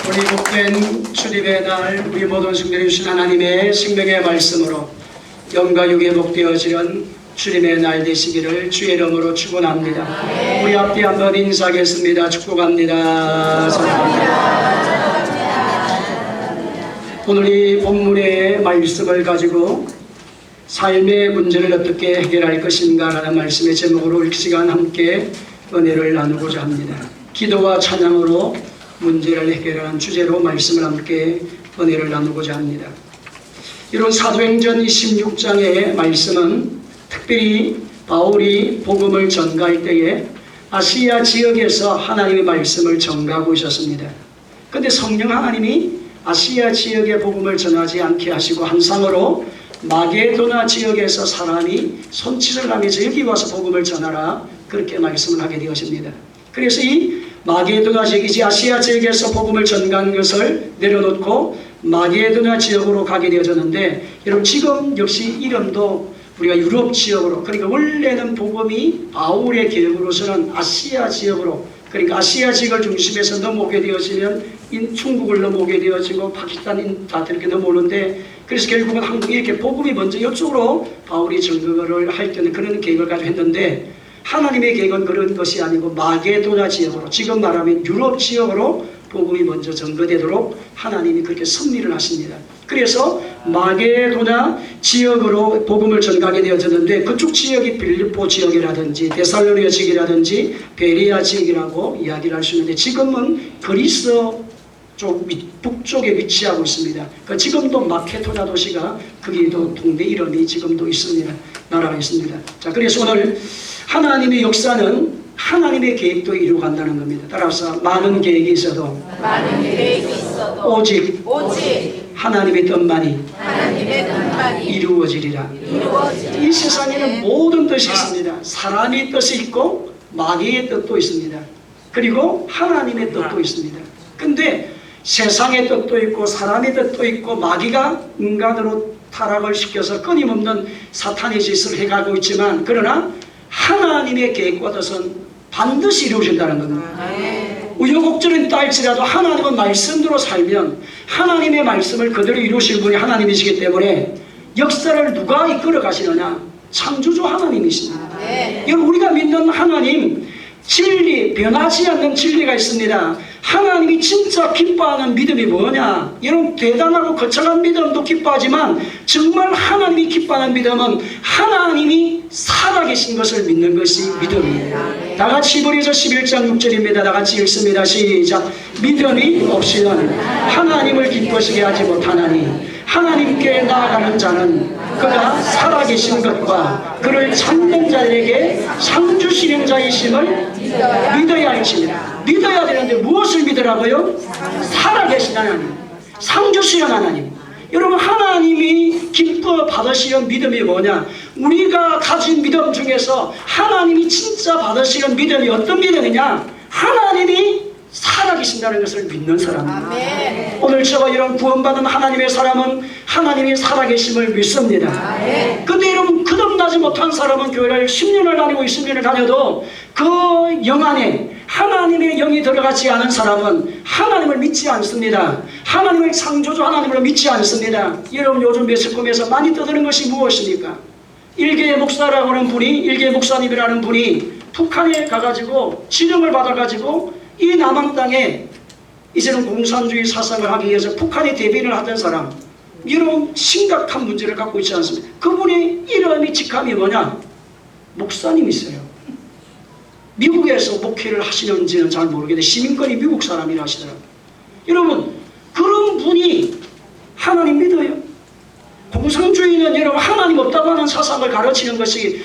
우리 복된 출입의 날 우리 모든 성도를 주신 하나님의 생명의 말씀으로 영과 육에 복되어지는 출입의 날 되시기를 주의 이름으로 축원합니다. 우리 앞뒤 한번 인사하겠습니다. 축복합니다. 오늘 이 본문의 말씀을 가지고 삶의 문제를 어떻게 해결할 것인가 라는 말씀의 제목으로 이 시간 함께 은혜를 나누고자 합니다. 기도와 찬양으로 문제를 해결하는 주제로 말씀을 함께 은혜를 나누고자 합니다. 이런 사도행전 26장의 말씀은 특별히 바울이 복음을 전가할 때에 아시아 지역에서 하나님의 말씀을 전가하고 있었습니다. 그런데 성령 하나님이 아시아 지역의 복음을 전하지 않게 하시고 한상으로 마게도나 지역에서 사람이 손짓을 하면서 여기 와서 복음을 전하라 그렇게 말씀을 하게 되었습니다. 그래서 이 마게도나 지역이지 아시아 지역에서 복음을 전가한 것을 내려놓고 마게도나 지역으로 가게 되어졌는데, 여러분 지금 역시 이름도 우리가 유럽 지역으로, 그러니까 원래는 복음이 바울의 계획으로서는 아시아 지역으로, 그러니까 아시아 지역을 중심해서 넘어오게 되어지면 중국을 넘어오게 되어지고 파키스탄 다 이렇게 넘어오는데, 그래서 결국은 한국이 이렇게 복음이 먼저 이쪽으로 바울이 전거를 할 때는 그런 계획을 가지고 했는데, 하나님의 계획은 그런 것이 아니고 마게도나 지역으로, 지금 말하면 유럽 지역으로 복음이 먼저 전거되도록 하나님이 그렇게 섭리를 하십니다. 그래서 마게도나 지역으로 복음을 전가하게 되어졌는데, 그쪽 지역이 빌립보 지역이라든지 데살로니가 지역이라든지 베레아 지역이라고 이야기를 할 수 있는데, 지금은 그리스 쪽 북쪽에 위치하고 있습니다. 그러니까 지금도 마케도나 도시가 거기도 동네 이름이 지금도 있습니다. 나라가 있습니다. 자, 그래서 오늘 하나님의 역사는 하나님의 계획도 이루어간다는 겁니다. 따라서 많은 계획이 있어도 오직 하나님의 뜻만이 이루어지리라. 이 세상에는 모든 뜻이 있습니다. 사람의 뜻이 있고 마귀의 뜻도 있습니다. 그리고 하나님의 뜻도 있습니다. 근데 세상의 뜻도 있고 사람의 뜻도 있고 마귀가 인간으로 타락을 시켜서 끊임없는 사탄의 짓을 해가고 있지만, 그러나 하나님의 계획과 뜻은 반드시 이루어진다는 겁니다. 우여곡절은 있다 할지라도 하나님은 말씀대로 살면 하나님의 말씀을 그대로 이루실 분이 하나님이시기 때문에 역사를 누가 이끌어 가시느냐? 창조주 하나님이십니다. 여러분, 우리가 믿는 하나님, 진리, 변하지 않는 진리가 있습니다. 하나님이 진짜 기뻐하는 믿음이 뭐냐? 여러분, 대단하고 거창한 믿음도 기뻐하지만 정말 하나님이 기뻐하는 믿음은 하나님이 살아계신 것을 믿는 것이 믿음이에요. 다같이 히브리서 11장 6절입니다. 다같이 읽습니다. 시작. 믿음이 없이는 하나님을 기쁘시게 하지 못하나니 하나님께 나아가는 자는 그가 살아계신 것과 그를 찾는 자에게 상 주시는 자이심을 믿어야 할지니라. 믿어야 되는데 무엇을 믿으라고요? 살아계신 하나님, 상 주시는 하나님. 여러분, 하나님이 기뻐 받으시는 믿음이 뭐냐? 우리가 가진 믿음 중에서 하나님이 진짜 받으시는 믿음이 어떤 믿음이냐? 하나님이 살아계신다는 것을 믿는 사람입니다. 오늘 저와 이런 구원받은 하나님의 사람은 하나님이 살아계심을 믿습니다. 근데 여러분, 거듭나지 못한 사람은 교회를 10년을 다니고 20년을 다녀도 그 영 안에 하나님의 영이 들어가지 않은 사람은 하나님을 믿지 않습니다. 하나님을 창조주 하나님을 믿지 않습니다. 여러분, 요즘 매스컴에서 많이 떠드는 것이 무엇입니까? 일개 목사라고 하는 분이, 일개 목사님이라는 분이 북한에 가가지고 지령을 받아가지고 이 남한 땅에 이제는 공산주의 사상을 하기 위해서 북한에 대변을 하던 사람, 이런 심각한 문제를 갖고 있지 않습니까? 그분의 이름이 직함이 뭐냐? 목사님이세요. 미국에서 목회를 하시는지는 잘 모르겠는데 시민권이 미국 사람이라 하시더라고요. 여러분, 그런 분이 하나님 믿어요? 공산주의는 여러분 하나님 없다고 하는 사상을 가르치는 것이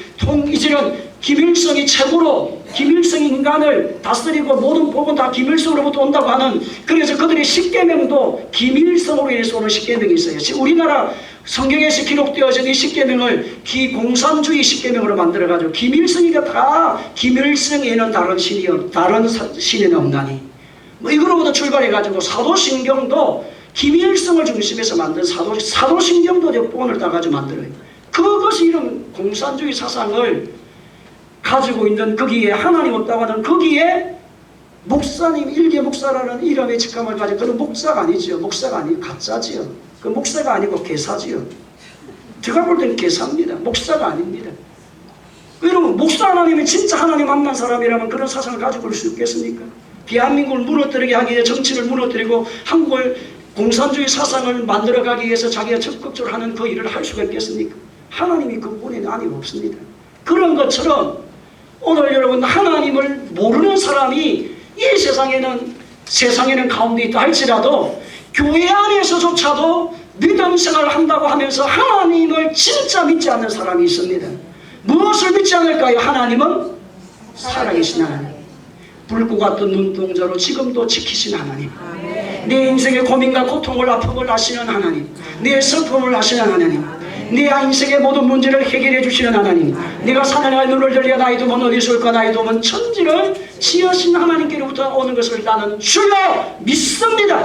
이제는 김일성이 최고로, 김일성이 인간을 다스리고 모든 복은 다 김일성으로부터 온다고 하는, 그래서 그들의 십계명도 김일성으로 인해서 오는 십계명이 있어요. 우리나라 성경에서 기록되어진 이 십계명을 기공산주의 십계명으로 만들어가지고 김일성이가 다 김일성에는 다른 신이 없나니 뭐 이거로부터 출발해가지고 사도신경도 김일성을 중심해서 만든 사도신경도 본을 따가지고 만들어요. 그것이 이런 공산주의 사상을 가지고 있는, 거기에 하나님 없다고 하는 거기에 목사님, 일개 목사라는 이름의 직함을 가지고 그는 목사가 아니지요. 목사가 아니고 가짜지요. 그 목사가 아니고 개사지요. 제가 볼 때는 개사입니다. 목사가 아닙니다. 여러분, 목사 하나님이 진짜 하나님 만난 사람이라면 그런 사상을 가지고 올 수 있겠습니까? 대한민국을 무너뜨리게 하기 위해 정치를 무너뜨리고 한국을 공산주의 사상을 만들어가기 위해서 자기가 적극적으로 하는 그 일을 할 수가 있겠습니까? 하나님이 그 본에는 아니 없습니다. 그런 것처럼 오늘 여러분, 하나님을 모르는 사람이 이 세상에는 가운데 있다 할지라도 교회 안에서조차도 믿음 생활을 한다고 하면서 하나님을 진짜 믿지 않는 사람이 있습니다. 무엇을 믿지 않을까요? 하나님은 살아계신 하나님, 불꽃 같은 눈동자로 지금도 지키신 하나님, 내 인생의 고민과 고통을 아픔을 아시는 하나님, 내 슬픔을 아시는 하나님, 내 인생의 모든 문제를 해결해 주시는 하나님, 내가 산을 눈을 들려 나의 도움은 어디서 올까? 나의 도움은 천지를 지으신 하나님께로부터 오는 것을 나는 주여 믿습니다.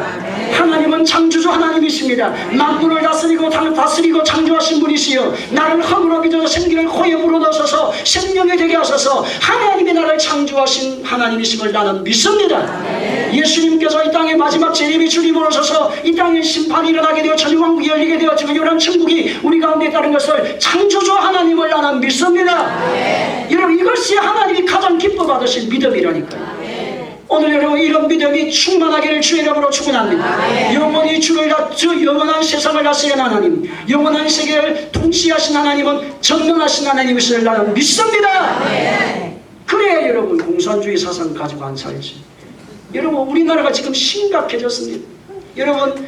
하나님은 창조주 하나님이십니다. 만물을 다스리고 창조하신 분이시여, 나를 흙으로 빚어서 생기를 코에 불어넣으셔서 생명이 되게 하셔서 하나님이 나를 창조하신 하나님이심을 나는 믿습니다. 예수님께서 이 땅에 마지막 재림의 주님으로 오셔서 이 땅에 심판이 일어나게 되어 천주왕국이 열리게 되어 지금 요란 천국이 우리 가운데 있다는 것을 창조주 하나님을 나는 믿습니다. 여러분, 이것이 하나님이 가장 기뻐 받으신 믿음이라니까요. 오늘 여러분, 이런 믿음이 충만하기를 주의 이름으로 축원합니다. 영원히 영원한 세상을 다스리는 하나님, 영원한 세계를 통치하신 하나님은 전능하신 하나님이시를 나는 믿습니다. 그래야 여러분, 공산주의 사상 가지고 안 살지. 여러분, 우리나라가 지금 심각해졌습니다. 여러분,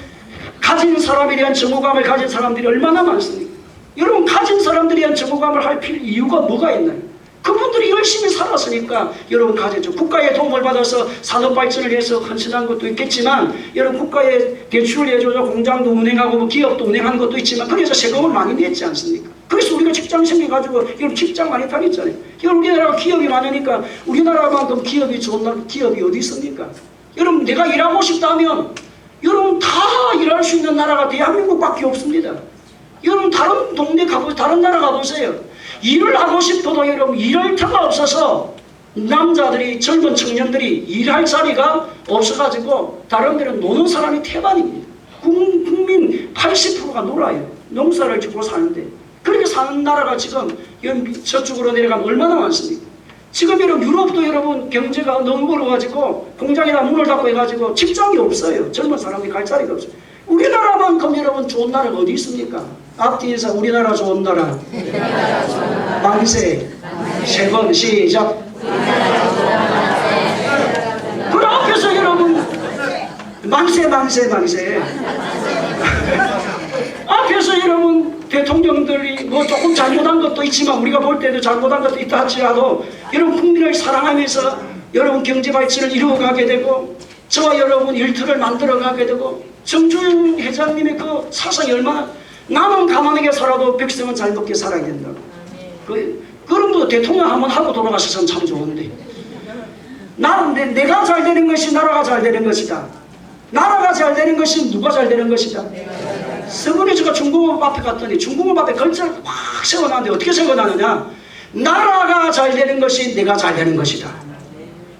가진 사람에 대한 정오감을 가진 사람들이 얼마나 많습니까? 여러분, 가진 사람들에 대한 정오감을 할 이유가 뭐가 있나요? 그분들이 열심히 살았으니까 여러분 가졌죠. 국가의 도움을 받아서 산업 발전을 해서 헌신한 것도 있겠지만, 여러분 국가에 대출을 해줘서 공장도 운행하고 뭐 기업도 운행하는 것도 있지만, 그래서 세금을 많이 냈지 않습니까? 그래서 우리가 직장 생겨가지고 여러분 직장 많이 다녔잖아요. 여러분, 우리나라가 기업이 많으니까 우리나라만큼 기업이 좋은 기업이 어디 있습니까? 여러분, 내가 일하고 싶다면 여러분 다 일할 수 있는 나라가 대한민국밖에 없습니다. 여러분, 다른 동네 가보세요. 다른 나라 가보세요. 일을 하고 싶어도 여러분 일할 터가 없어서 남자들이, 젊은 청년들이 일할 자리가 없어가지고 다른 데는 노는 사람이 태반입니다. 국민 80%가 놀아요. 농사를 짓고 사는데. 그렇게 사는 나라가 지금 저쪽으로 내려가면 얼마나 많습니까? 지금 여러분, 유럽도 여러분 경제가 너무 어려워가지고 공장에다 문을 닫고 해가지고 직장이 없어요. 젊은 사람이 갈 자리가 없어요. 우리나라만큼 여러분 좋은 나라가 어디 있습니까? 앞뒤에서 우리나라 좋은 나라 만세 세 번 시작. 그 앞에서 여러분 만세 앞에서 여러분 대통령들이 뭐 조금 잘못한 것도 있지만, 우리가 볼 때도 잘못한 것도 있다 할지라도 여러분 국민을 사랑하면서 여러분 경제 발전을 이루어가게 되고, 저와 여러분 일터를 만들어가게 되고, 정주영 회장님의 그 사상이 얼마나, 나는 가난하게 살아도 백성은 잘 먹게 살아야 된다고. 그런 거 대통령 한번 하고 돌아가셔서는 참 좋은데, 내가 잘 되는 것이 나라가 잘 되는 것이다. 나라가 잘 되는 것이 누가 잘 되는 것이다. 서울에 제가 중공업 앞에 갔더니 중공업 앞에 글자를 확 세워놨는데 어떻게 세워놨느냐? 나라가 잘 되는 것이 내가 잘 되는 것이다.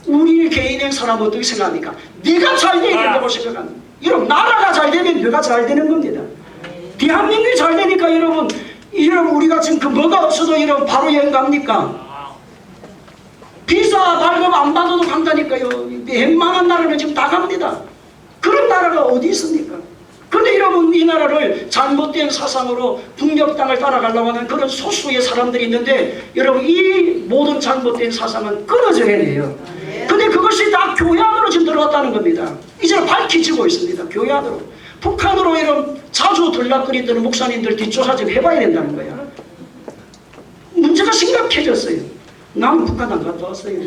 우리 개인의 사람은 어떻게 생각합니까? 내가 잘 되야 된다고 생각합니다. 여러분, 나라가 잘 되면 내가 잘 되는 겁니다. 대한민국이 잘 되니까 여러분 우리가 지금 그 뭐가 없어도 여러분 바로 여행 갑니까? 비자 발급 안 받아도 간다니까요. 웬만한 나라는 지금 다 갑니다. 그런 나라가 어디 있습니까? 그런데 여러분, 이 나라를 잘못된 사상으로 북녘 땅을 따라가려고 하는 그런 소수의 사람들이 있는데, 여러분 이 모든 잘못된 사상은 끊어져야 돼요. 근데 그것이 다 교회 안으로 지금 들어갔다는 겁니다. 이제는 밝혀지고 있습니다. 교회 안으로. 북한으로 이런 자주 들락거리던 목사님들 뒷조사 좀 해봐야 된다는 거야. 문제가 심각해졌어요. 나는 북한 안 갔다 왔어요.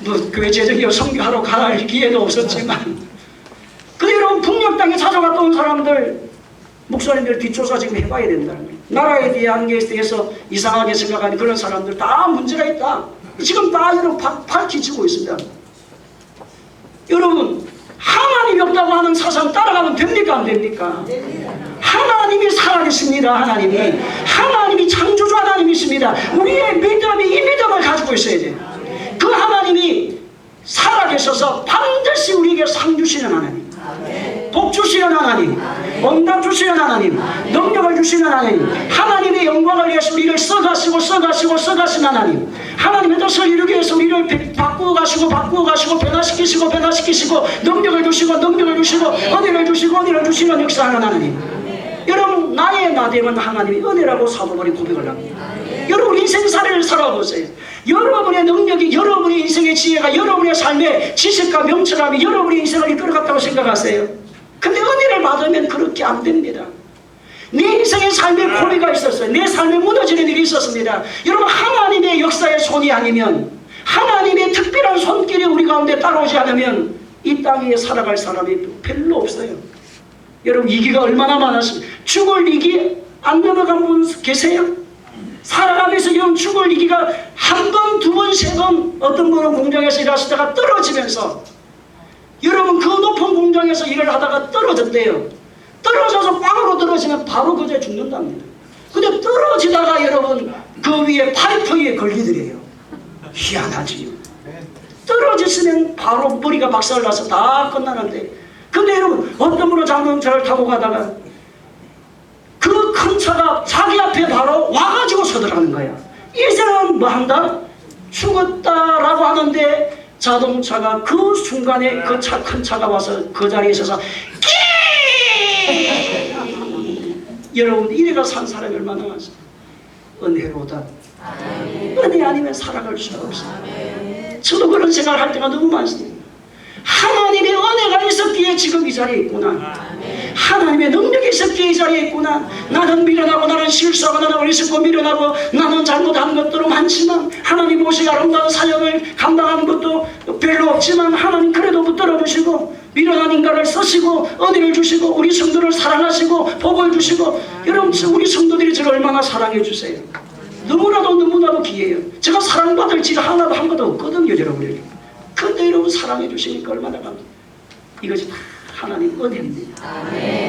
뭐 교회 재정기업 선교하러 갈 기회도 없었지만, 근데 여러분 북녘 땅에 찾아갔다 온 사람들, 목사님들 뒷조사 지금 해봐야 된다는 거예요. 나라에 대한 게 대해서 이상하게 생각하는 그런 사람들 다 문제가 있다. 지금 다 여러분 밝혀지고 있습니다. 여러분, 하나님이 없다고 하는 사상 따라가면 됩니까? 안 됩니까? 하나님이 살아계십니다. 하나님이 창조주 하나님이십니다. 우리의 믿음이 이 믿음을 가지고 있어야 돼요. 그 하나님이 살아계셔서 반드시 우리에게 상 주시는 하나님, 복 주시는 하나님, 응답 주시는 하나님, 능력을 주시는 하나님, 하나님의 영광을 위해서 우리를 써가시는 하나님, 하나님의 뜻을 이루기 위해서 우리를 바꾸어 가시고 변화시키시고 능력을 주시고 은혜를 주시는 역사하는 하나님. 여러분, 나의 나됨은 하나님의 은혜라고 사도 바울이 고백을 합니다. 여러분, 인생살이를 살아보세요. 여러분의 능력이, 여러분의 인생의 지혜가, 여러분의 삶의 지식과 명철함이 여러분의 인생을 이끌어갔다고 생각하세요. 근데 은혜를 받으면 그렇게 안 됩니다. 내 인생의 삶의 고비가 있었어요. 내 삶에 무너지는 일이 있었습니다. 여러분, 하나님의 역사의 손이 아니면, 하나님의 특별한 손길이 우리 가운데 따라오지 않으면 이 땅 위에 살아갈 사람이 별로 없어요. 여러분, 위기가 얼마나 많았습니까? 죽을 위기 안 넘어간 분 계세요? 살아가면서 영 죽을 위기가 한 번, 두 번, 세 번, 어떤 분은 공장에서 일하시다가 떨어지면서, 여러분, 그 높은 공장에서 일을 하다가 떨어졌대요. 떨어져서 빵으로 떨어지면 바로 그저 죽는답니다. 근데 떨어지다가 여러분 그 위에 파이프 위에 걸리더래요. 희한하지요. 떨어졌으면 바로 머리가 박살나서 다 끝나는데, 근데 여러분, 어떤 분은 자동차를 타고 가다가 그 큰 차가 자기 앞에 바로 와가지고 서더라는 거야. 이 사람은 뭐 한다? 죽었다라고 하는데 자동차가 그 순간에 그 큰 차가 와서 그 자리에 있어서 여러분, 이래가 산 사람이 얼마나 많습니까? 은혜로다. 은혜 아니면 살아갈 수가 없어요. 저도 그런 생각을 할 때가 너무 많습니다. 하나님의 은혜가 있었기에 지금 이 자리에 있구나. 하나님의 능력이 있었기에 이 자리에 있구나. 나는 미련하고, 나는 실수하고, 나는 어리석고 미련하고, 나는 잘못한 것들은 많지만, 하나님 오시 아름다운 사역을 감당하는 것도 별로 없지만, 하나님 그래도 붙들어 주시고 미련한 인간을 쓰시고 은혜를 주시고 우리 성도를 사랑하시고 복을 주시고. 여러분, 우리 성도들이 저를 얼마나 사랑해 주세요. 너무나도 귀해요. 제가 사랑받을 질 하나도 한 것도 없거든요, 여러분에게. 근데 여러분, 사랑해 주시니까 얼마나 감사해요. 이것이 다 하나님 은혜입니다.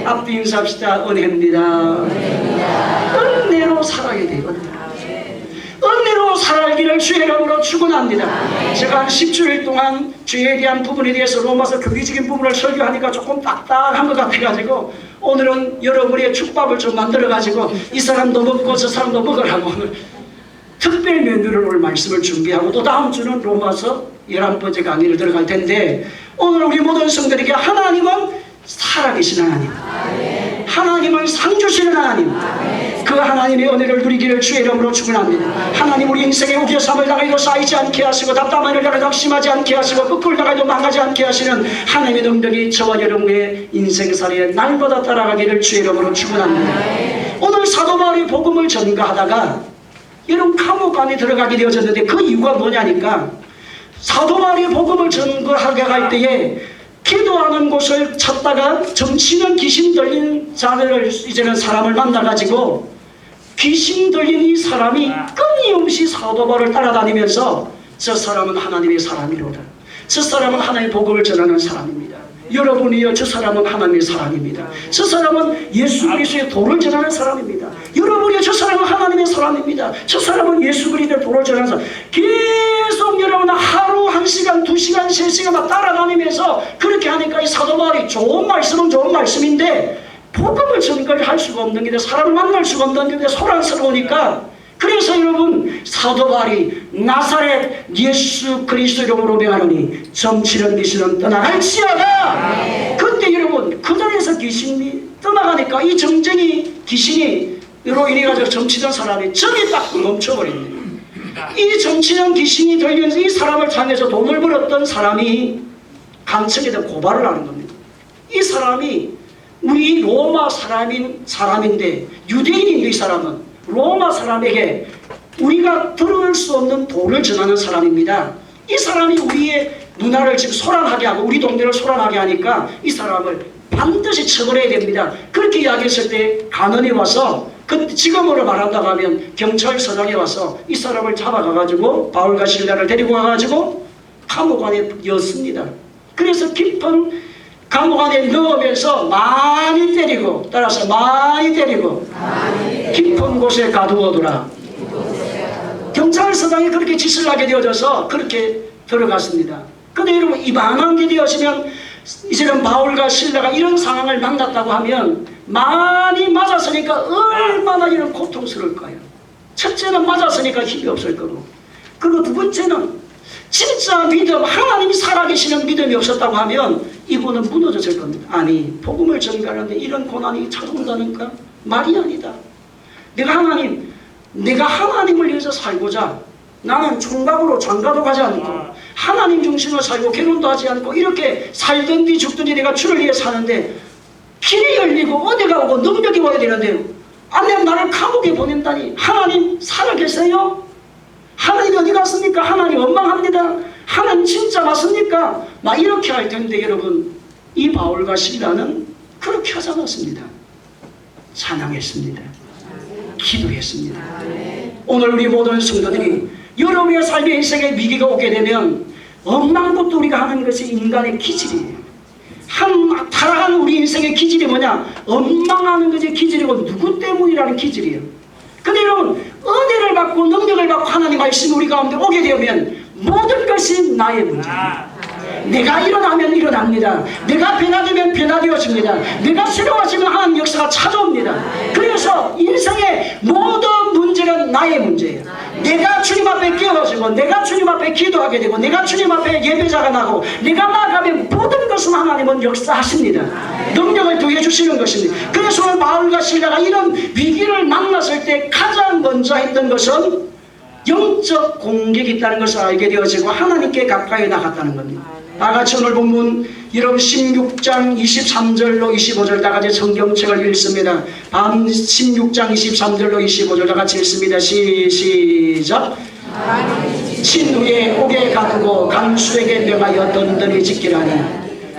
앞뒤 인사합시다. 은혜입니다. 은혜로 살아야 돼요. 은혜로 살기를 주의 이름으로 축원합니다. 제가 한 10주일 동안 주에 대한 부분에 대해서 로마서 교리적인 부분을 설교하니까 조금 딱딱한 것 같아가지고, 오늘은 여러분의 축밥을 좀 만들어가지고 이 사람도 먹고 저 사람도 먹으라고 오늘 특별 메뉴를 오늘 말씀을 준비하고, 또 다음 주는 로마서 11번째 강의를 들어갈 텐데, 오늘 우리 모든 성도들에게 하나님은 살아계신 하나님, 하나님은 상 주시는 하나님, 그 하나님의 은혜를 누리기를 주의 이름으로 축원합니다. 하나님, 우리 인생의 우겨삼을 당해도 쌓이지 않게 하시고, 답답한 일을 당해도 낙심하지 않게 하시고, 끄끌 당해도 망하지 않게 하시는 하나님의 능력이 저와 여러분의 인생살이에 날마다 따라가기를 주의 이름으로 축원합니다. 오늘 사도 바울이 복음을 전가하다가 여러분 감옥 안에 들어가게 되어졌는데, 그 이유가 뭐냐니까, 사도 바울이 복음을 전거하게 할 때에 기도하는 곳을 찾다가 정치는 귀신 들린 자를, 이제는 사람을 만나가지고 귀신 들린 이 사람이 끊임없이 사도 바울을 따라다니면서 저 사람은 하나님의 사람이로다, 저 사람은 하나님의 복음을 전하는 사람입니다. 여러분이요, 저 사람은 하나님의 사람입니다. 저 사람은 예수 그리스도의 도를 전하는 사람입니다. 여러분이요, 저 사람은 하나님의 사람입니다. 저 사람은 예수 그리스도의 도를 전하는 사람. 계속 여러분 하루 1시간, 2시간, 3시간 막 따라다니면서 그렇게 하니까 이 사도 바울이 좋은 말씀은 좋은 말씀인데 복음을 전할 수가 없는 게, 사람을 만날 수가 없는 게 소란스러우니까, 그래서 여러분 사도 바울이 나사렛 예수 그리스도 이름으로 명하노니 점치는 귀신은 떠나갈지어다. 그때 여러분 그 자리에서 귀신이 떠나가니까 이 정쟁이 귀신이로 인해가지고 점치던 사람이 저기 딱 멈춰버렸네요. 이 점치는 귀신이 들리면서 이 사람을 향해서 돈을 벌었던 사람이 간척에다 고발을 하는 겁니다. 이 사람이 우리 로마 사람인데, 유대인인데, 이 사람은 로마 사람에게 우리가 들을 수 없는 도를 전하는 사람입니다. 이 사람이 우리의 문화를 지금 소란하게 하고 우리 동네를 소란하게 하니까 이 사람을 반드시 처벌해야 됩니다. 그렇게 이야기했을 때 간원이 와서, 지금으로 말한다고 하면 경찰서장에 와서 이 사람을 잡아가가지고 바울과 실라를 데리고 가가지고 감옥 안에 였습니다. 그래서 깊은 감옥 안에 넣으면서 많이 때리고, 따라서 많이 때리고 깊은 곳에 가두어두라. 경찰서장이 그렇게 짓을 하게 되어져서 그렇게 들어갔습니다. 근데 여러분 이만한 게 되어지면 이제는 바울과 실라가 이런 상황을 만났다고 하면 많이 맞았으니까 얼마나 이런 고통스러울까요? 첫째는 맞았으니까 힘이 없을 거고, 그리고 두 번째는 진짜 믿음, 하나님이 살아계시는 믿음이 없었다고 하면 이분은 무너졌을 겁니다. 아니, 복음을 전가하는데 이런 고난이 찾아온다니까? 말이 아니다. 내가 하나님을 위해서 살고자 나는 총각으로 장가도 가지 않고 하나님 중심으로 살고 결혼도 하지 않고 이렇게 살든지 죽든지 내가 주를 위해 사는데 길이 열리고 어디가 오고 능력이 와야 되는데 아내 나를 감옥에 보낸다니. 하나님 살아계세요? 하나님 어디 갔습니까? 하나님 원망합니다. 하나님 진짜 맞습니까? 막 이렇게 할 텐데 여러분, 이 바울과 실라는 그렇게 하지 않았습니다. 찬양했습니다. 기도했습니다. 오늘 우리 모든 성도들이 여러분의 삶의 인생에 위기가 오게 되면 엉망부터 우리가 하는 것이 인간의 기질이에요. 타락하는 우리 인생의 기질이 뭐냐? 엉망하는 것이 기질이고 누구 때문이라는 기질이에요. 근데 여러분, 은혜를 받고 능력을 받고 하나님 말씀이 우리 가운데 오게 되면 모든 것이 나의 문제입니다. 내가 일어나면 일어납니다. 내가 변화되면 변화되어집니다. 내가 새로워지면 하나님 역사가 찾아옵니다. 그래서 인생의 모든 문제는 나의 문제예요. 내가 주님 앞에 깨어지고 내가 주님 앞에 기도하게 되고 내가 주님 앞에 예배자가 나고 내가 나아가면 모든 것은 하나님은 역사하십니다. 능력을 더해 주시는 것입니다. 그래서 오늘 바울과 실라가 이런 위기를 만났을 때 가장 먼저 했던 것은 영적 공격이 있다는 것을 알게 되어지고 하나님께 가까이 나갔다는 겁니다. 다같이 오늘 본문 여러분 16장 23절로 25절 다같이 성경책을 읽습니다. 16장 23절로 25절 다같이 읽습니다. 시작. 친후에 옥에 가두고 간수에게 명하여 던던히 지키라니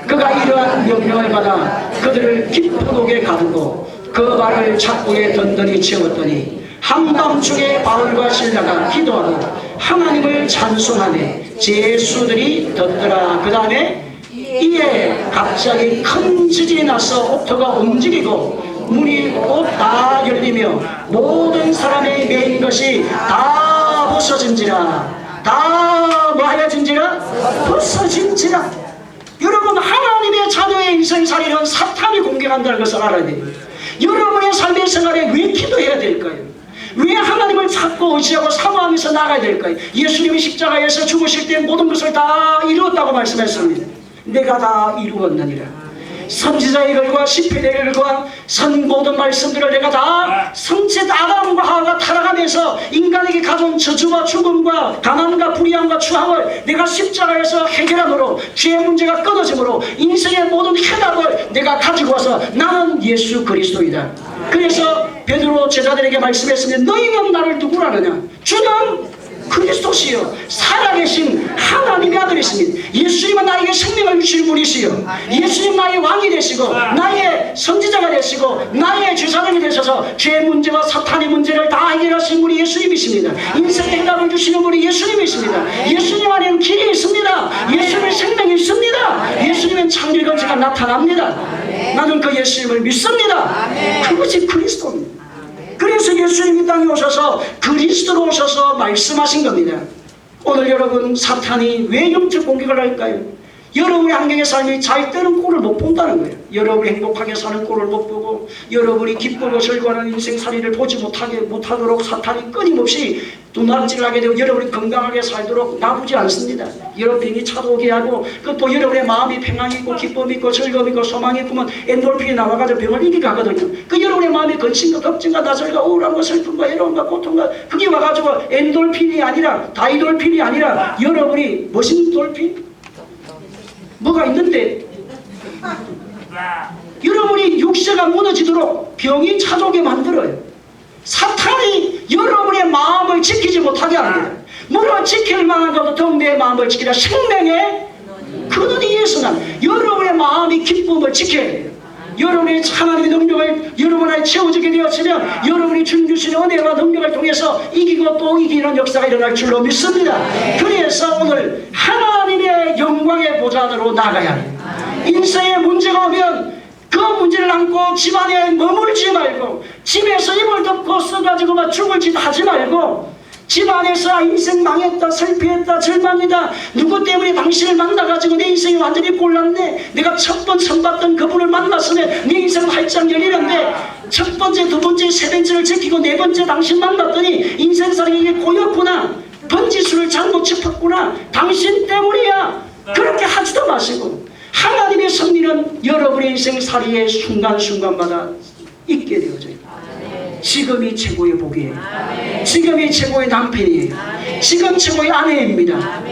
그가 이러한 명령을 받아 그들을 깊은 옥에 가두고 그 발을 착고에 던던히 채웠더니 한밤중에 바울과 실라가 기도하고 하나님을 찬송하며 제수들이 덧더라. 그 다음에 이에 갑자기 큰 지진이 나서 옥토가 움직이고 문이 곧 다 열리며 모든 사람의 메인 것이 다 벗어진지라. 다 뭐하여진지라? 벗어진지라. 여러분, 하나님의 자녀의 인생살이는 사탄이 공격한다는 것을 알아야 돼요. 여러분의 삶의 생활에 왜 기도해야 될까요? 왜 하나님을 찾고 의지하고 사모하면서 나가야 될까요? 예수님이 십자가에서 죽으실 때 모든 것을 다 이루었다고 말씀했습니다. 내가 다 이루었느니라. 선지자의 글과 시편의 글과 선 모든 말씀들을 내가 다 성체 아담과 하와가 타락하면서 인간에게 가져온 저주와 죽음과 가난과 불의함과 추함을 내가 십자가에서 해결함으로 죄의 문제가 끊어짐으로 인생의 모든 해답을 내가 가지고 와서 나는 예수 그리스도이다. 그래서 베드로 제자들에게 말씀했습니다. 너희는 나를 누구라 하느냐? 주는 그리스도시요 살아계신 하나님의 아들이십니다. 예수님은 나에게 생명을 주시는 분이시요 예수님 나의 왕이 되시고 나의 선지자가 되시고 나의 주사장이 되셔서 죄의 문제와 사탄의 문제를 다 해결하신 분이 예수님이십니다. 인생의 해답을 주시는 분이 예수님이십니다. 예수님 안에는 길이 있습니다. 예수님의 생명이 있습니다. 예수님은 창조의 건지가 나타납니다. 나는 그 예수님을 믿습니다. 그것이 그리스도입니다. 그래서 예수님이 땅에 오셔서 그리스도로 오셔서 말씀하신 겁니다. 오늘 여러분, 사탄이 왜 영적 공격을 할까요? 여러분의 환경의 삶이 잘 때는 꼴을 못 본다는 거예요. 여러분이 행복하게 사는 꼴을 못 보고 여러분이 기쁘고 즐거워하는 인생살이를 보지 못하도록 사탄이 끊임없이 눈앞질을 하게 되고 여러분이 건강하게 살도록 놔두지 않습니다. 여러분이 차도오게 하고 또 여러분의 마음이 평안이 있고 기쁨이 있고 즐거움이 있고 소망이 있으면 엔돌핀이 나와가지고 병을 이기게 하거든요. 그 여러분의 마음이 근심과 걱정과 나절과 우울함과 슬픔과 해로움과 고통과 그게 와가지고 엔돌핀이 아니라 다이돌핀이 아니라 여러분이 무슨 돌핀? 뭐가 있는데 여러분이 육체가 무너지도록 병이 찾아오게 만들어요. 사탄이 여러분의 마음을 지키지 못하게 합니다. 물론 지킬 만한 것도 더욱 내 마음을 지키라. 생명의 근원이 예수는 여러분의 마음이 기쁨을 지켜야 돼요. 여러분의 하나님의 능력을 여러분 안에 채워지게 되었으면 여러분이 주님 주시는 은혜와 능력을 통해서 이기고 또 이기는 역사가 일어날 줄로 믿습니다. 그래서 오늘 하나님의 영광의 보좌로 나가야 해요. 인생에 문제가 오면 그 문제를 안고 집안에 머물지 말고 집에서 이불 덮고 써가지고 막 죽을 짓 하지 말고 집안에서 인생 망했다, 실패했다, 절망이다, 누구 때문에 당신을 만나가지고 내 인생이 완전히 꼴났네, 내가 첫 번 선봤던 그분을 만났으면 내 인생은 활짝 열리는데 첫 번째, 두 번째, 세 번째를 지키고 네 번째 당신 만났더니 인생살이 이게 꼬였구나, 번지수를 잘못 짚었구나, 당신 때문이야. 그렇게 하지도 마시고 하나님의 섭리는 여러분의 인생살이의 순간순간마다 있게 되어져요. 지금이 최고의 복이에요. 지금이 최고의 남편이에요. 지금 최고의 아내입니다.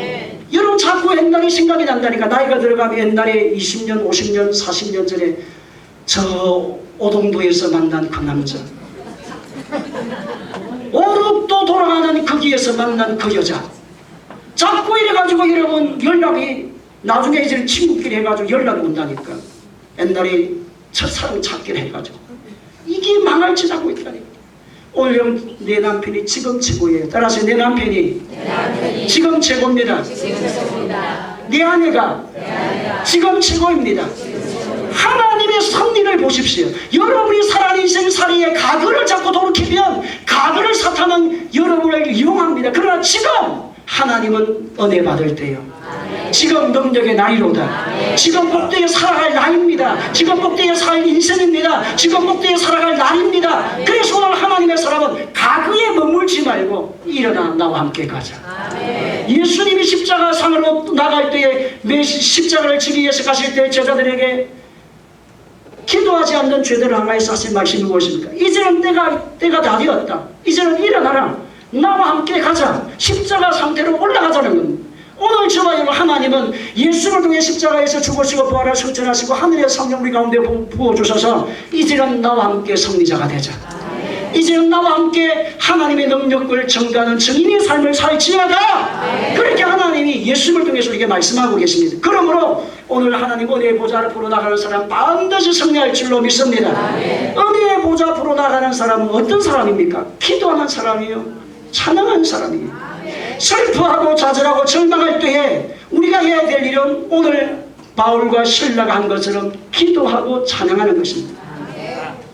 여러분 자꾸 옛날이 생각이 난다니까. 나이가 들어가면 옛날에 20년, 50년, 40년 전에 저 오동도에서 만난 그 남자, 오륙도 돌아가는 거기에서 만난 그 여자, 자꾸 이래가지고 여러분 연락이 나중에 이제 친구끼리 해가지고 연락이 온다니까. 옛날에 첫사랑 찾기를 해가지고 이게 망할 짓 하고 있다니까. 오늘 내 남편이 지금 최고예요. 따라서 내 남편이 지금 최고입니다. 내 아내가 지금 최고입니다. 하나님의 섭리를 보십시오. 여러분이 살아가는 인생살이에 가거를 자꾸 돌이키면 가거를 사탄은 여러분을 이용합니다. 그러나 지금 하나님은 은혜 받을 때요. 지금 능력의 나이로다. 지금 복되게 살아갈 나이입니다. 지금 복되게 살 인생입니다. 지금 복되게 살아갈 날입니다. 그래서 오늘 하나님의 사람은 가거에 머물지 말고 일어나 나와 함께 가자. 예수님이 십자가 상으로 나갈 때에 십자가를 지기 위해서 가실 때 제자들에게 기도하지 않는 죄들을 향하여서 하신 말씀이 무엇입니까? 이제는 때가 다 되었다. 이제는 일어나라. 나와 함께 가자. 십자가 상태로 올라가자는 겁니다. 오늘 저와 여러분, 하나님은 예수를 통해 십자가에서 죽으시고 부활을 성천하시고 하늘의 성령 우리 가운데 부어주셔서 이제는 나와 함께 승리자가 되자. 이제는 나와 함께 하나님의 능력을 증거하는 증인의 삶을 살지어다. 그렇게 하나님이 예수를 통해서 이렇게 말씀하고 계십니다. 그러므로 오늘 하나님 은혜의 보좌를 보러 나가는 사람 반드시 승리할 줄로 믿습니다. 은혜의 보좌 보러 나가는 사람은 어떤 사람입니까? 기도하는 사람이요, 찬양하는 사람이에요. 슬퍼하고 좌절하고 절망할 때에 우리가 해야 될 일은 오늘 바울과 실라가 한 것처럼 기도하고 찬양하는 것입니다.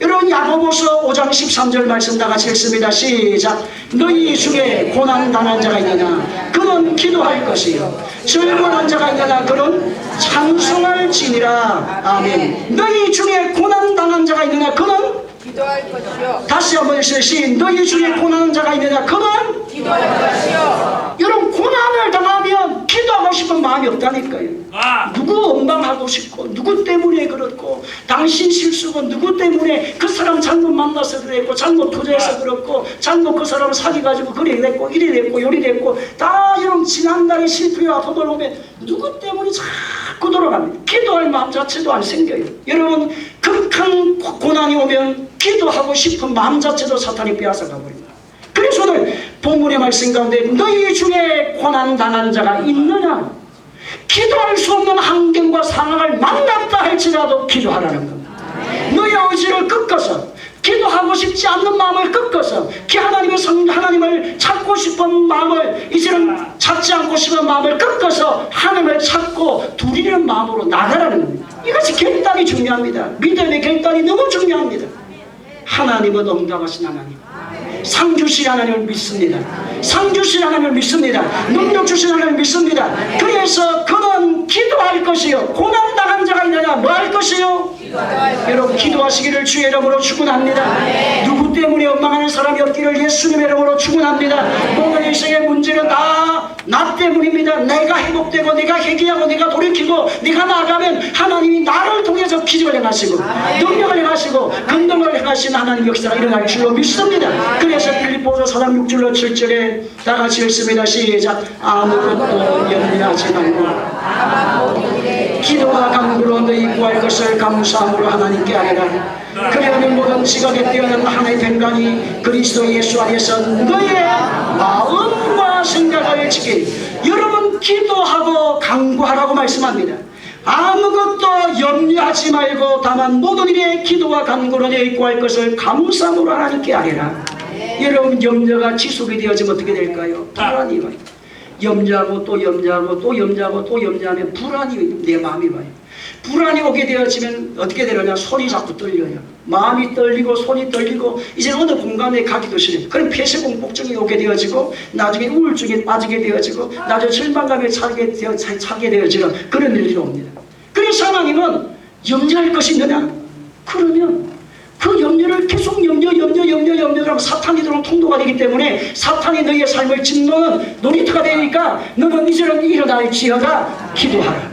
여러분 야고보서 5장 13절 말씀 다 같이 읽습니다. 시작. 너희 중에 고난당한 자가 있느냐 그는 기도할 것이요 절망한 자가 있느냐 그는 찬송할지니라. 아멘. 너희 중에 고난당한 자가 있느냐 그는 기도할 것이요. 다시 한번 읽으시. 너희 중에 고난한 자가 있느냐 그는 기도할 것이요. 여러분 고난을 당하면 기도하고 싶은 마음이 없다니까요. 누구 원망하고 싶고 누구 때문에 그렇고 당신 실수고 누구 때문에 그 사람 잘못 만나서 그랬고 잘못 투자해서 그렇고 잘못 그 사람 사귀가지고 그래 됐고 이래 됐고 요리 됐고 다 이런 지난날의 실패와 아픔을 보면 누구 때문에 자꾸 돌아갑니다. 기도할 마음 자체도 안 생겨요. 여러분 극한 고난이 오면 기도하고 싶은 마음 자체도 사탄이 빼앗아 가버립니다. 그래서 오늘 본문의 말씀 가운데 너희 중에 고난당한 자가 있느냐, 기도할 수 없는 환경과 상황을 만났다 할지라도 기도하라는 겁니다. 너의 의지를 꺾어서 기도하고 싶지 않는 마음을 꺾어서 하나님을 찾고 싶은 마음을 이제는 찾지 않고 싶은 마음을 꺾어서 하나님을 찾고 두리는 마음으로 나가라는 겁니다. 이것이 결단이 중요합니다. 믿음의 결단이 너무 중요합니다. 하나님은 응답하신 하나님, 상 주신 하나님을 믿습니다. 상 주신 하나님을 믿습니다. 능력 주신 하나님을 믿습니다. 그래서 그는 기도할 것이요 고난당한 자가 있느냐 뭐 할 것이요? 여러분 기도하시기를 주의 이름으로 축원합니다. 누구 때문에 원망하는 사람이 없기를 예수님의 이름으로 축원합니다. 모든 인생의 문제는 다 나 때문입니다. 내가 회복되고 내가 회개하고 내가 돌이키고 내가 나아가면 하나님이 나를 통해서 기적을 행하시고 능력을 행하시고 긍정을 행하시는 하나님 역사가 일어날 줄로 믿습니다. 그래서 빌립보서 4장 6절로 7절에 다 같이 읽습니다. 시작. 아무것도 염려하지 말고 기도와 간구로 너희 구할 것을 감사함으로 하나님께 아뢰라. 그리하면 모든 지각에 뛰어난 하나의 평강이 그리스도 예수 안에서 너의 마음과 생각을 지키리. 여러분 기도하고 간구하라고 말씀합니다. 아무것도 염려하지 말고 다만 모든 일에 기도와 간구로 너희 구할 것을 감사함으로 하나님께 아뢰라. 여러분 염려가 지속이 되어지면 어떻게 될까요? 불안이 와요. 염려하고 또 염려하고 또 염려하고 또 염려하면 불안이 내 마음이 와요. 불안이 오게 되어지면 어떻게 되느냐? 손이 자꾸 떨려요. 마음이 떨리고 손이 떨리고 이제 어느 공간에 가기도 싫어요. 그럼 폐쇄공포증이 오게 되어지고 나중에 우울증에 빠지게 되어지고 나중에 절망감에 차게 되어지는 그런 일이 옵니다. 그래서 하나님은 염려할 것이 있느냐? 그러면 그 염려를 계속 염려하면 사탄이 들어온 통로가 되기 때문에 사탄이 너희의 삶을 짓는 놀이터가 되니까 너는 이제는 일어날지어다 기도하라.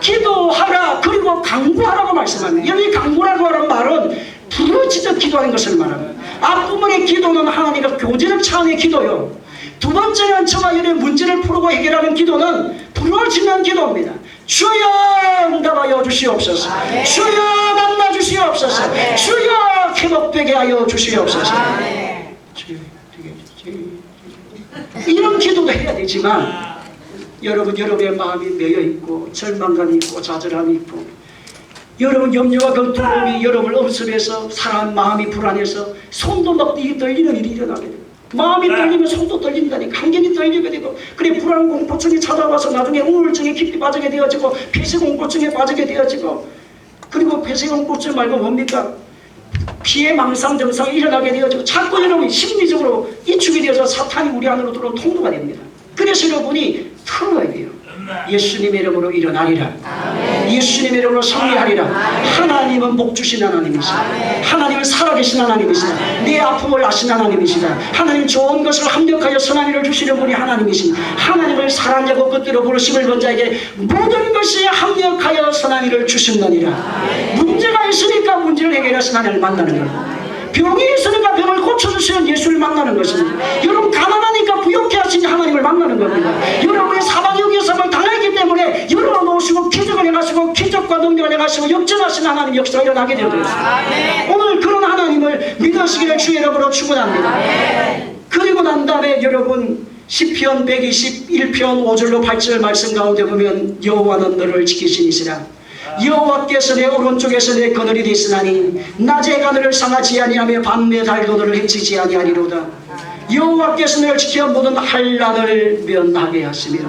기도하라. 그리고 강구하라고 말씀합니다. 여기 강구라고 하는 말은 부르짖어 기도하는 것을 말합니다. 앞부분의 기도는 하나님과 교제적 차원의 기도요. 두 번째는 저와 여러의 문제를 풀고 해결하는 기도는 부르짖는 기도입니다. 주여 응답하여 주시옵소서. 주여 만나 주시옵소서. 주여 회복되게 하여 주시옵소서. 이런 기도도 해야 되지만 여러분의 마음이 메여있고 절망감이 있고 좌절함이 있고 여러분 염려와 걱정이 여러분을 엄습해서 사람 마음이 불안해서 손도 막 떨리는 일이 일어나게 돼요. 마음이 떨리면 손도 떨린다니까. 환경이 떨리게 되고 그래 불안 공포증이 찾아와서 나중에 우울증에 깊이 빠지게 되어지고 폐쇄공포증에 빠지게 되어지고 그리고 폐쇄공포증 말고 뭡니까? 피해망상 증상이 일어나게 되어지고 자꾸 여러분이 심리적으로 이축이 되어서 사탄이 우리 안으로 들어온 통로가 됩니다. 그래서 여러분이 틀어야 돼요. 예수님의 이름으로 일어나리라. 예수님의 이름으로 승리하리라. 하나님은 복 주신 하나님이시다. 하나님은 살아계신 하나님이시다. 내 아픔을 아신 하나님이시다. 하나님 좋은 것을 합력하여 선한 일을 주시는 분이 하나님이시다. 하나님을 사랑하고 끝대로 부르심을 본 자에게 모든 것이 합력하여 선한 일을 주신다니라. 문제가 있으니까 문제를 해결하신 하나님을 만나는 거예요. 병이 있으니까 병을 고쳐주시는 예수를 만나는 것입니다. 여러분 가난하니까 부욕해 하신 하나님을 만나는 겁니다. 여러분의 사방역의 삶을 당했기 때문에 열어놓으시고 기적을 해가시고 기적과 능력을 해가시고 역전하신 하나님 역사가 일어나게 되었습니다. 오늘 그런 하나님을 믿으시기를 주의 이름으로 축원합니다. 그리고 난 다음에 여러분 시편 121편 5절로 8절 말씀 가운데 보면 여호와는 너를 지키시니시라. 여호와께서 내 오른쪽에서 내 그늘이 되시나니 낮에 하늘을 상하지 아니하며 밤에 달도 너를 해치지 아니하리로다. 여호와께서 너를 지켜 모든 환난을 면하게 하시며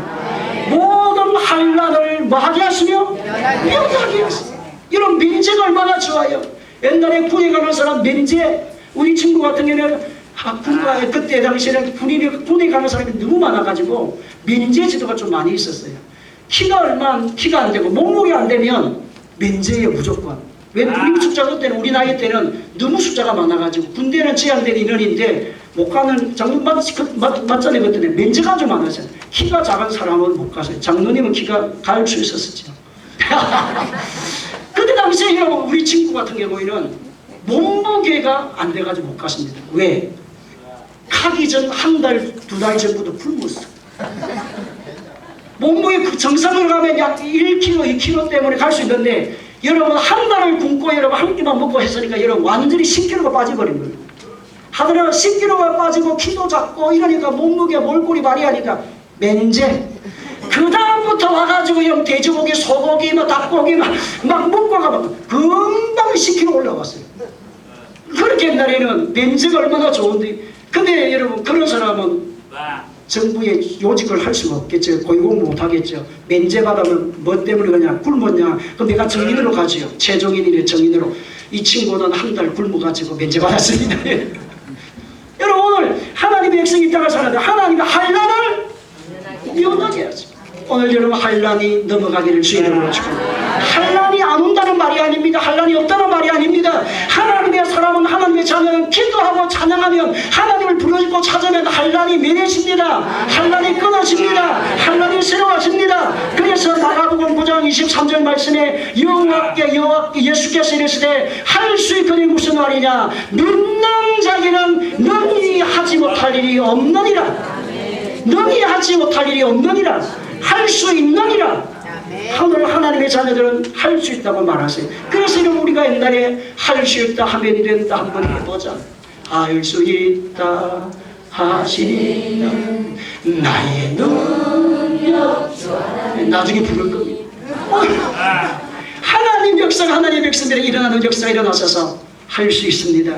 모든 환난을 뭐하게 하시며 면하게 하시며. 이런 면제가 얼마나 좋아요. 옛날에 군에 가는 사람 면제, 우리 친구 같은 경우는 그때 당시에는 군에 가는 사람이 너무 많아가지고 면제 제도가 좀 많이 있었어요. 키가 안 되고 몸무게 안 되면 면제예요 무조건. 왜 군인 숫자 그때는 우리 나이 때는 너무 숫자가 많아가지고 군대는 제한된 인원인데 못 가는 장군 맞잖아요. 그때는 면제가 좀 많았어요. 키가 작은 사람은 못 갔어요. 장로님은 키가 갈 수 있었었죠. 그때 당시에 여러분 우리 친구 같은 경우에는 몸무게가 안 돼가지고 못 갔습니다. 왜? 가기 전 한 달, 두 달 전부터 굶었어. 몸무게 그 정상으로 가면 약 1kg, 2kg 때문에 갈 수 있는데 여러분 한 달을 굶고 여러분 한 끼만 먹고 했으니까 여러분 완전히 10kg가 빠져버린 거예요. 하더라도 10kg가 빠지고 키도 작고 이러니까 몸무게가 몰골이 많이 하니까 면제. 그 다음부터 와가지고 형 돼지고기, 소고기, 닭고기 막 먹고 가면 금방 10kg 올라갔어요. 그렇게 옛날에는 면제가 얼마나 좋은데 근데 여러분 그런 사람은 정부의 요직을 할 수가 없겠죠. 고용공부 못하겠죠. 면제받으면 뭐 때문에 그냥 굶었냐. 그럼 내가 정인으로 가지요. 최종인이래 정인으로. 이 친구는 한 달 굶어가지고 면제받았습니다. 여러분 오늘 하나님의 백성이 이 땅을 살아야 돼. 하나님의 환난을 면하게 하죠. 오늘 여러분 환난이 넘어가기를 주의 이름으로 축원합니다. 환난이 안 온다는 말이 아닙니다. 환난이 없다는 말이 아닙니다. 하나님의 사람은 하나님의 자녀는 기도하고 찬양하면 하나님을 부르짖고 찾으면 환난이 면해집니다. 환난이 끊어집니다. 환난이 새로워집니다. 그래서 마가복음 9장 23절 말씀에 여호와께 예수께서 이르시되 할 수 있거니 무슨 말이냐. 믿는 자에게는 능히 하지 못할 일이 없느니라. 능히 하지 못할 일이 없느니라. 할 수 있느니라. 오늘 하나님의 자녀들은 할 수 있다고 말하세요. 그래서 우리가 옛날에 할 수 있다 하면 된다 한번 해보자. 할 수 있다 하시니 나의 능력 나중에 부를 겁니다. 하나님 역사가 하나님의 백성들이 일어나는 역사가 일어나셔서 할 수 있습니다.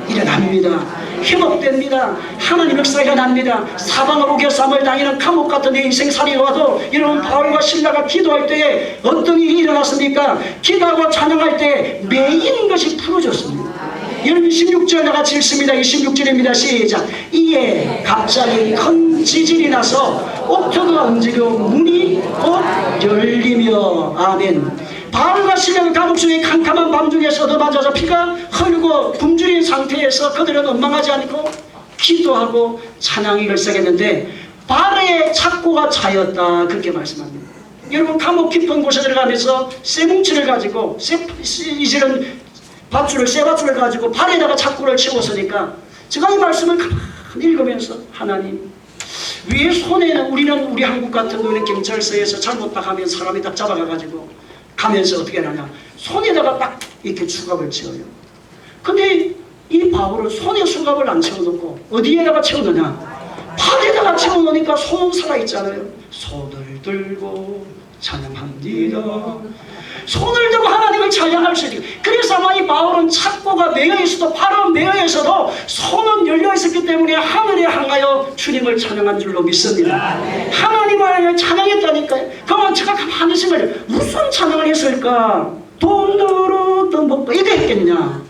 일어납니다. 회복됩니다. 하나님 역사가 납니다. 사방으로 우겨쌈을 당하는 감옥 같은 내 인생살이가 와도 여러분 바울과 신라가 기도할 때에 어떤 일이 일어났습니까? 기도하고 찬양할 때 매인 것이 풀어졌습니다. 여러분 16절 다 같이 읽습니다. 26절입니다. 시작. 이에 갑자기 큰 지진이 나서 옥토가 움직여 문이 곧 열리며 아멘. 바울과 신라가 감옥 중에 캄캄한 밤중에서도 맞아서 피가 흐르고 굶주린 상태에서 그들은 원망하지 않고 기도하고 찬양이 결석했는데 발에 착고가 차였다 그렇게 말씀합니다. 여러분 감옥 깊은 곳에 들어가면서 쇠뭉치를 가지고 이제는 쇠밧줄을 가지고 발에다가 착고를 채웠으니까 제가 이 말씀을 가만히 읽으면서 하나님 왜 손에는 우리 한국 같은 경우는 경찰서에서 잘못 딱 하면 사람이 딱 잡아가가지고 가면서 어떻게 하냐 손에다가 딱 이렇게 수갑을 채워요. 근데 이 바울은 손에 수갑을 안 채워놓고 어디에다가 채우느냐 팔에다가 채워놓으니까 손은 살아있잖아요. 손을 들고 찬양합니다. 손을 들고 하나님을 찬양할 수 있어요. 그래서 아마 이 바울은 착고가 매여있어도 팔은 매여있어도 손은 열려있었기 때문에 하늘에 향하여 주님을 찬양한 줄로 믿습니다. 하나님을 찬양했다니까요. 그러면 제가 가만히 생각해요. 무슨 찬양을 했을까? 돈으로 또 먹고 이거 했겠냐?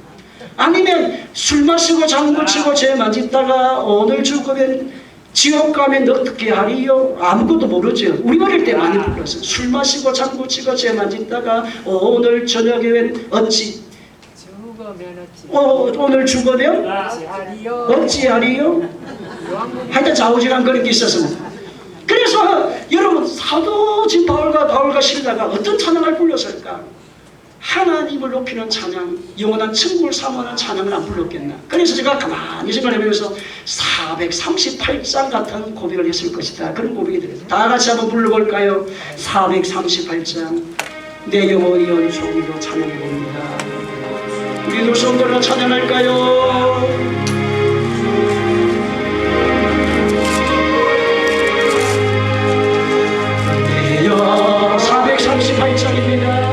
아니면 술 마시고 장구치고 죄만 짓다가 오늘 죽으면 지옥 가면 어떻게 하리요? 아무것도 모르죠. 우리 어릴 때 많이 불렀어요. 술 마시고 장구치고 죄만 짓다가 오늘 저녁에는 오늘 죽으면 어찌하리요? 하여튼 좌우지간 그런 게 있었습니다. 그래서 여러분 사도 진 바울과 신라가 어떤 찬양을 불렀을까? 하나님을 높이는 찬양, 영원한 천국을 사모하는 찬양을 안 불렀겠나? 그래서 제가 가만히 생각해보면서 438장 같은 고백을 했을 것이다. 그런 고백이 들어요. 다 같이 한번 불러볼까요? 438장 내 영혼이 연속으로 찬양해봅니다. 우리도 손들어 찬양할까요? 438장입니다.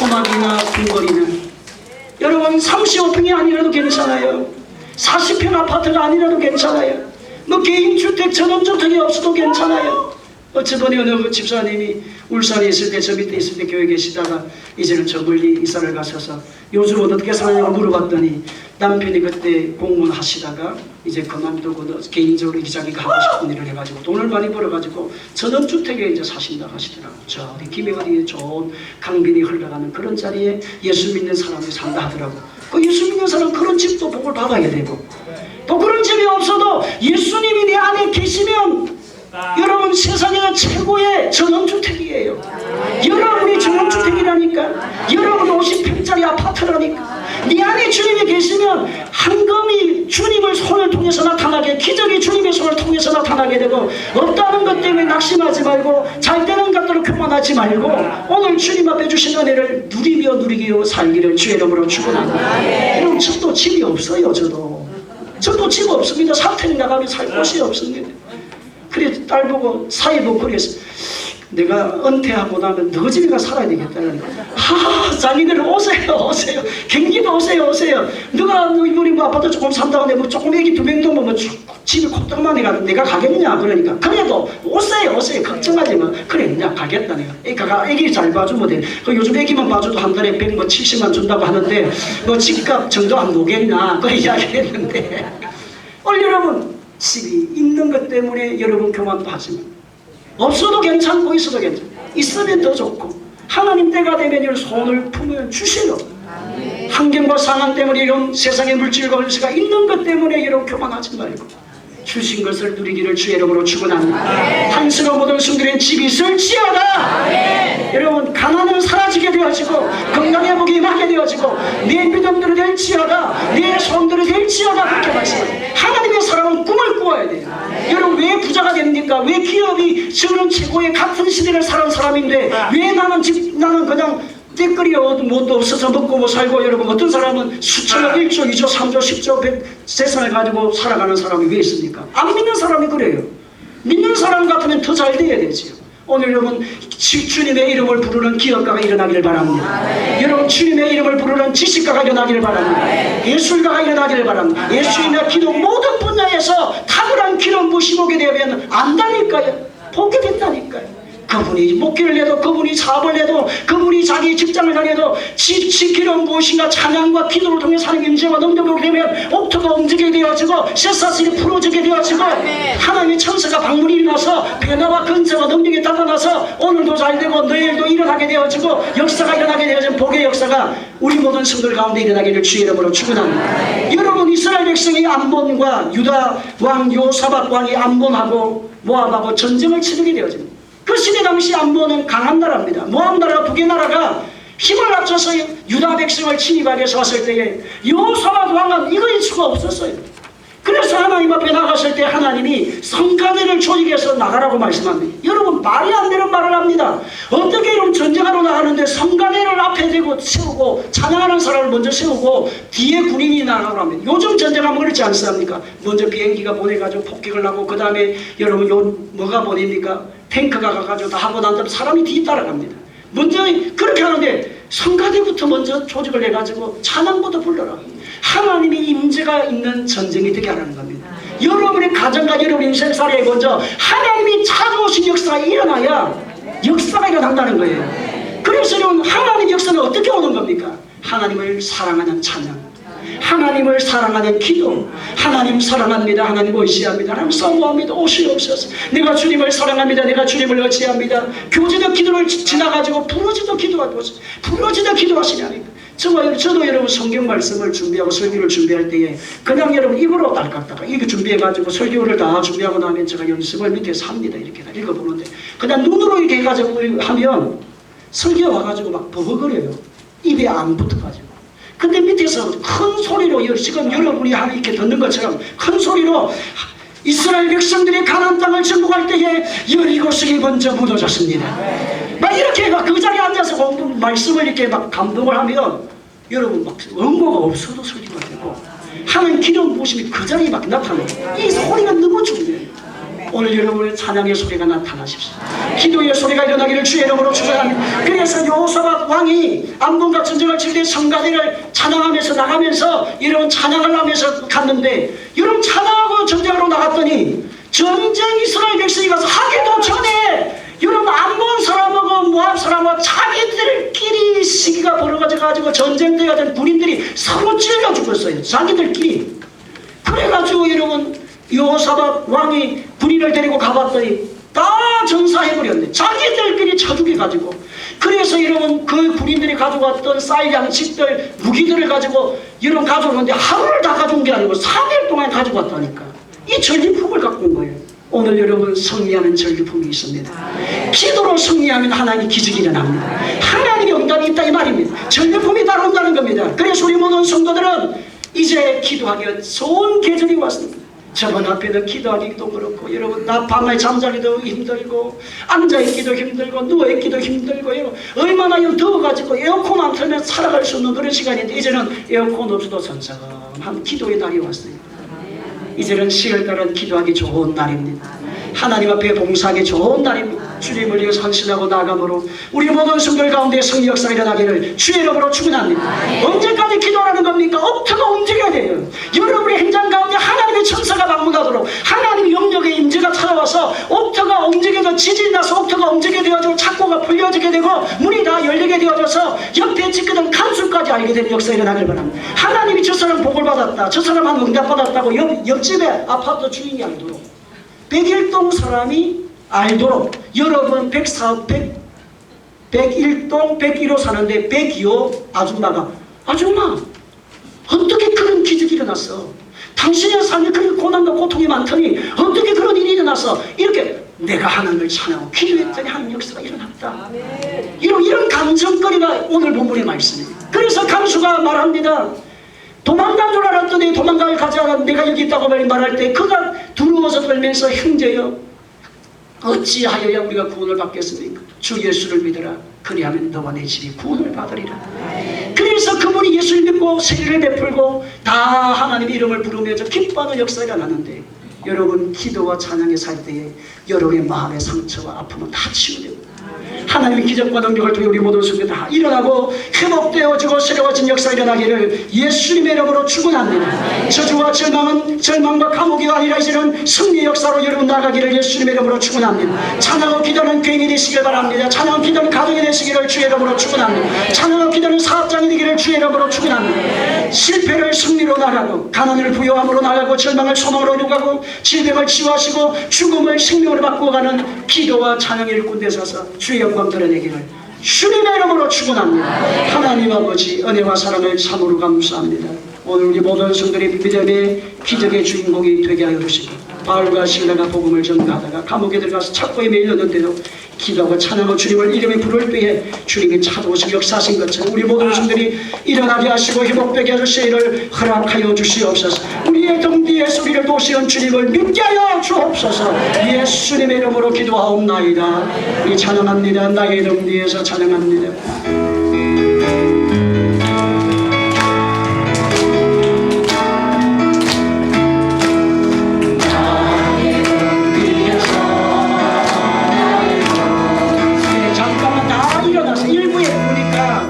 소나기나 궁궐이나 여러분 35평이 아니라도 괜찮아요. 40평 아파트가 아니라도 괜찮아요. 뭐 개인주택 전원주택이 없어도 괜찮아요. 어쩌더니 어느 집사님이 울산에 있을 때, 저 밑에 있을 때 교회 계시다가 이제는 저 멀리 이사를 가셔서 요즘은 어떻게 사냐고 물어봤더니 남편이 그때 공무원 하시다가 이제 그만두고 개인적으로 자기가 하고 싶은 일을 해가지고 돈을 많이 벌어가지고 전원주택에 이제 사신다 하시더라고요. 저기 김해어디에 좋은 강변이 흘러가는 그런 자리에 예수 믿는 사람이 산다 하더라고요. 그 예수 믿는 사람은 그런 집도 복을 받아야 되고, 또 그런 집이 없어도 예수님이 내 안에 계시면 여러분 세상에서 최고의 전원주택이에요. 여러분이 전원주택이라니까. 여러분 50평짜리 아파트라니까. 네 안에 주님이 계시면 한금이 주님을 손을 통해서 나타나게, 기적이 주님의 손을 통해서 나타나게 되고, 없다는 것 때문에 낙심하지 말고 잘 되는 것대로 교만하지 말고 오늘 주님 앞에 주신 은혜를 누리며 누리기로 살기를 주의 이름으로 축원합니다. 여러분 저도 집이 없어요. 저도 집 없습니다. 사택 나가면 살 곳이 없습니다. 그래 딸 보고 사이 보고 그래서 내가 은퇴하고 나면 너 집에 가 살아야 되겠다니까. 자기들 오세요. 경기도 오세요. 너가 우리 뭐 아파트 조금 산다고 뭐 조금 애기 2명 놓으면 뭐 집이 콧등만 해가 내가 가겠냐. 그러니까 그래도 오세요. 걱정하지 마. 그래 그냥 가겠다. 내가 애기 잘 봐주면 돼. 그 요즘 애기만 봐줘도 한 달에 170만 준다고 하는데 뭐 집값 정도 안 오겠나 그 이야기했는데 오늘 여러분 집이 있는 것 때문에 여러분 교만도 하지만 없어도 괜찮고 있어도 괜찮고 있으면 더 좋고 하나님 때가 되면 손을 품으면 주셔요. 환경과 상황 때문에 이런 세상의 물질과 물세가 있는 것 때문에 여러분 교만하지 말고 주신 것을 누리기를 주의 이름으로 축원합니다. 한스러운 모든 성들의 집이 있을지어다. 여러분 가난은 사라지게 되어지고 건강회복이 임하게 되어지고 내 믿음들이 될지어다, 내 손들이 될지어다 그렇게 말씀합니다. 하나님의 사람은 꿈을 꾸어야 돼요. 여러분 왜 부자가 됩니까? 왜 기업이 저는 최고의 같은 시대를 살은 사람인데 왜 나는 그냥 떼거리요 뭣도 없어서 먹고 뭐 살고. 여러분 어떤 사람은 수천억 1조 2조 3조 10조 100 재산을 가지고 살아가는 사람이 왜 있습니까? 안 믿는 사람이 그래요. 믿는 사람 같으면 더 잘 돼야 되지요. 오늘 여러분 주님의 이름을 부르는 기업가가 일어나기를 바랍니다. 여러분 주님의 이름을 부르는 지식가가 일어나기를 바랍니다. 예술가가 일어나기를 바랍니다. 예수님의 기도 모든 분야에서 탁월한 기름 부심 오게 되면 안다니까요. 보게 된다니까요. 그분이 목회를 해도, 그분이 사업을 해도, 그분이 자기 직장을 다녀도 지키는 무엇인가 찬양과 기도를 통해 하나님의 임재가 넘겨오게 되면 옥토가 움직이게 되어지고 쇠사슬이 풀어지게 되어지고 하나님의 천사가 방문이 일어나서 변화와 근세가 넘기게 나타나서 오늘도 잘되고 내일도 일어나게 되어지고 역사가 일어나게 되어지면 복의 역사가 우리 모든 성들 가운데 일어나기를 주의 이름으로 축원합니다. 여러분 이스라엘 백성이 암몬과 유다 왕 요사밧 왕이 암몬하고 모압하고 전쟁을 치르게 되어집니다. 그 시대 당시 암몬은 강한 나라입니다. 모압 나라 두 개 나라가 힘을 합쳐서 유다 백성을 침입하기 위해서 왔을 때에 여호사밧 왕은 이길 수가 없었어요. 그래서 하나님 앞에 나갔을 때 하나님이 성가대를 조직해서 나가라고 말씀합니다. 여러분 말이 안 되는 말을 합니다. 어떻게 이런 전쟁하러 나가는데 성가대를 앞에 대고 세우고 찬양하는 사람을 먼저 세우고 뒤에 군인이 나가라고 합니다. 요즘 전쟁하면 그렇지 않습니까? 먼저 비행기가 보내가지고 폭격을 하고 그 다음에 여러분 뭐가 보냅니까? 탱크가 가가지고 다 하고 난 다음에 사람이 뒤 따라갑니다. 먼저 그렇게 하는데 성가대부터 먼저 조직을 해가지고 찬양부터 불러라. 하나님의 임재가 있는 전쟁이 되게 하라는 겁니다. 여러분의 가정과 여러분의 인생살이에 먼저 하나님이 찾아오신 역사가 일어나야 역사가 일어난다는 거예요. 그래서 여러분 하나님의 역사는 어떻게 오는 겁니까? 하나님을 사랑하는 찬양, 하나님을 사랑하는 기도. 하나님 사랑합니다. 하나님 의지합니다. 하나님 사모합니다. 오시옵소서. 내가 주님을 사랑합니다. 내가 주님을 의지합니다. 교제적 기도를 지나가지고 부르짖어 기도하시냐니까. 저도 여러분 성경 말씀을 준비하고 설교를 준비할 때에 그냥 여러분 입으로 딸깍딸깍 이렇게 준비해가지고 설교를 다 준비하고 나면 제가 연습을 밑에서 합니다. 이렇게 다 읽어보는데 그냥 눈으로 이렇게 해가지고 하면 설교 와가지고 막 버벅거려요. 입에 안 붙어가지고. 근데 밑에서 큰 소리로 지금 여러분이 이렇게 듣는 것처럼 큰 소리로 이스라엘 백성들이 가나안 땅을 정복할 때에 여리고성이 먼저 무너졌습니다. 막 이렇게 그 자리에 앉아서 말씀을 이렇게 막 감동을 하면 여러분 막 원고가 없어도 설교가 되고 하는 기름 부으심이 그 자리에 막 나타나요. 이 소리가 너무 중요해요. 오늘 여러분의 찬양의 소리가 나타나십시오. 기도의 소리가 일어나기를 주의 이름으로 축원합니다. 그래서 여호사밧 왕이 암몬과 전쟁을 칠 때 성가대를 찬양하면서 나가면서 여러분 찬양을 하면서 갔는데, 여러분 찬양하고 전쟁으로 나갔더니 전쟁 이스라엘 백성이 가서 하기도 전에 여러분 암몬 사람하고 모압 사람하고 자기들끼리 시기가 벌어가지고 전쟁터가 된 군인들이 서로 찔려 죽었어요. 자기들끼리. 그래가지고 여러분 여호사밧 왕이 군인을 데리고 가봤더니 다 전사해버렸네. 자기들끼리 쳐 죽여가지고. 그래서 여러분 그 군인들이 가져왔던 쌀 양식들 무기들을 가지고 여러분 가져오는데 하루를 다 가져온 게 아니고 3일 동안 가지고 왔다니까. 이 전리품을 갖고 온 거예요. 오늘 여러분 승리하는 전리품이 있습니다. 기도로 승리하면 하나님의 기적이 일어납니다. 하나님의 응답이 있다 이 말입니다. 전리품이 따라온다는 겁니다. 그래서 우리 모든 성도들은 이제 기도하기가 좋은 계절이 왔습니다. 저번 앞에는 기도하기도 그렇고 여러분 나 밤에 잠자기도 힘들고 앉아있기도 힘들고 누워있기도 힘들고 얼마나 더워가지고 에어컨 안 틀면 살아갈 수 없는 그런 시간인데 이제는 에어컨 없어도 선선한 기도의 날이 왔어요. 이제는 10월달은 기도하기 좋은 날입니다. 하나님 앞에 봉사하기 좋은 날입니다. 주님을 위해 헌신하고 나감으로 우리 모든 성도들 가운데 승리 역사가 일어나기를 주의 이름으로 축원합니다. 언제까지 기도하는 겁니까? 옥토가 움직여야 돼요. 여러분의 행장 가운데 하나님의 천사가 방문하도록 하나님의 영역의 임재가 찾아와서 옥토가 움직여서 지진이 나서 옥토가 움직이게 되어지고 창고가 풀려지게 되고 문이 다 열리게 되어져서 옆에 짓거든 간수까지 알게 되는 역사가 일어나길 바랍니다. 하나님이 저 사람 복을 받았다, 저 사람은 응답받았다고 옆집에 아파트 주인이 알도록, 101동 사람이 알도록, 여러분 101동 101호 사는데 102호 아줌마가 아줌마 어떻게 그런 기적이 일어났어? 당신의 삶에 그런 고난과 고통이 많더니 어떻게 그런 일이 일어났어? 이렇게 내가 하나님을 찬양하고 기도했더니 하나님 역사가 일어났다. 이런 감정거리가 오늘 본문의 말씀이에요. 그래서 간수가 말합니다. 도망간 줄 알았더니 도망갈 가지 않아 내가 여기 있다고 말할 때 그가 두려워서 떨면서 형제여 어찌하여야 우리가 구원을 받겠습니까? 주 예수를 믿으라. 그리하면 너와 내 집이 구원을 받으리라. 그래서 그분이 예수를 믿고 세례를 베풀고 다 하나님의 이름을 부르면서 기뻐하는 역사가 일어나는데, 여러분 기도와 찬양에 살 때에 여러분의 마음의 상처와 아픔은 다 치유됩니다. 하나님의 기적과 능력을 통해 우리 모든 성도 다 일어나고 회복되어지고 새로워진 역사가 일어나기를 예수님의 이름으로 축원합니다. 저주와 절망과 감옥이 아니라 이제는 승리의 역사로 여러분 나가기를 예수님의 이름으로 축원합니다. 찬양하고 기도는 교인이 되시길 바랍니다. 찬양하고 기도는 가정이 되시기를 주의 이름으로 축원합니다. 찬양하고 기도는 사업장이 되기를 주의 이름으로 축원합니다. 실패를 승리로 나가고 가난을 부요함으로 나가고 절망을 소망으로 이루가고 질병을 치유하시고 죽음을 생명으로 바꾸어가는 기도와 찬양의 일꾼 되셔서 주의 영광 드러내기를 주님의 이름으로 축원합니다. 하나님 아버지 은혜와 사랑을 참으로 감사합니다. 오늘 우리 모든 성들의 믿음의 기적의 주인공이 되게 하여 주시고, 바울과 실라가 복음을 전가하다가 감옥에 들어가서 착고에 매였는데도 기도하고 찬양하고 주님을 이름에 부를 때에 주님이 찾아오시고 역사하신 것처럼 우리 모든 성들이 일어나게 하시고 회복되게 하시기를 허락하여 주시옵소서. 우리의 등 뒤에 소리를 도시온 주님을 믿게 하여 주옵소서. 예수님의 이름으로 기도하옵나이다. 우리 찬양합니다. 나의 등 뒤에서 찬양합니다.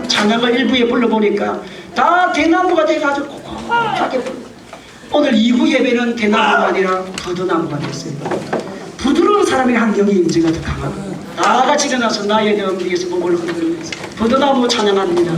찬양을 일부에 불러보니까 다 대나무가 돼가지고 꼿꼿하게 불러. 오늘 2부 예배는 대나무가 아니라 부드나무가 됐어요. 부드러운 사람의 환경이 임재가 더 강하고 다 같이 일어나서 나의 등 위에서 몸을 흔들면서 부드나무 찬양합니다.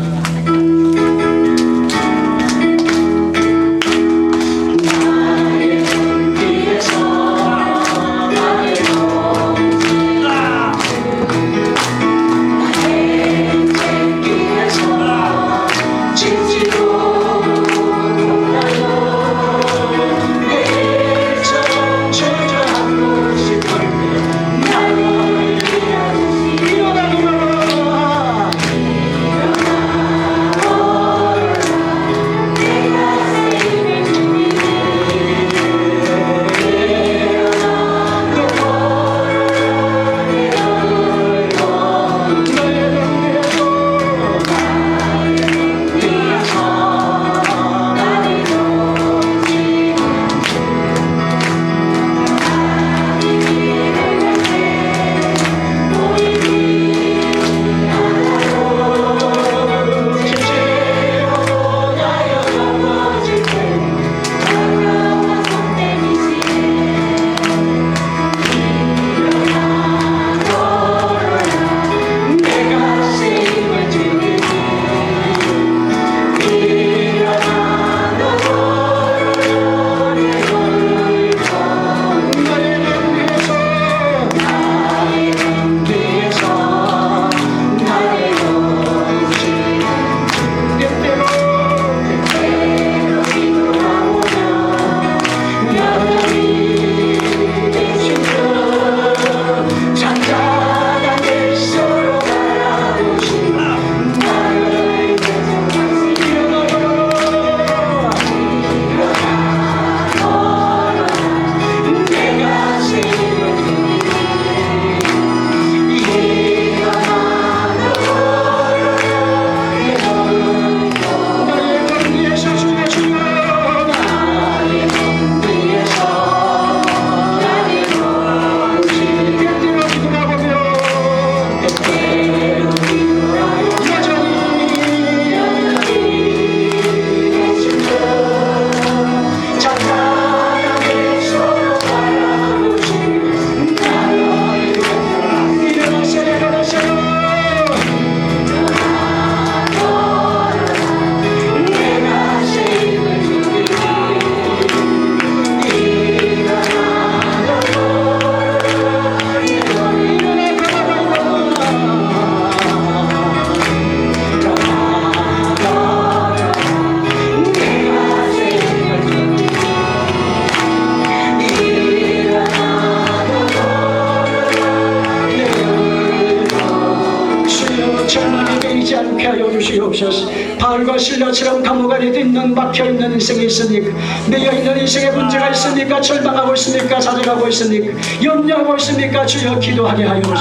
바울과 신라처럼 감옥 안에 있는 막혀있는 인생이 있으니까, 매여있는 인생에 문제가 있으니까, 절망하고 있으니까, 좌절하고 있으니까, 염려하고 있으니까 주여 기도하게 하여 주시고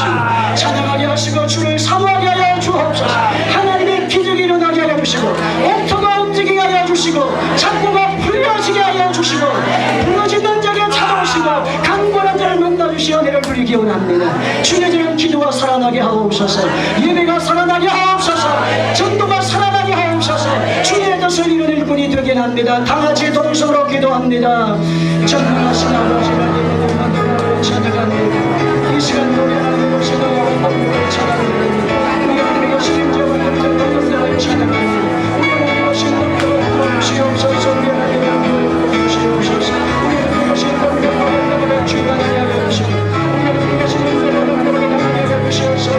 찬양하게 하시고 주를 사모하게 하여 주옵소서. 하나님의 기적이 일어나게 하여 주시고 옥토가 움직이게 하여 주시고 창고가 풀려지게 하여 주시고 부러지는 자를 찾아오시고 강권한 자를 만나주시어 은혜를 누리기 원합니다. 주의 저는 기도가 살아나게 하옵소서. 예배가 살아나게 하옵소서. 전도가 살아나게 하옵소서. 주의 뜻을 이루는 일꾼이 되게 합니다. 다같이 동성으로 기도합니다. 전능하신 아버지 하나님을 만나고 찬양합니다. 이 시간 노래하는 곳에도 하나님을 찬양합니다. 우리 하나님의 심정을 하나님을 찬양합니다. 우리 하나님의 심정을 주시옵소서. 우리 하나님의 주시옵소서. 우리 하나님의 심정을 주관하게 하여 주시고 우리 하나님의 심정을 주시옵소서.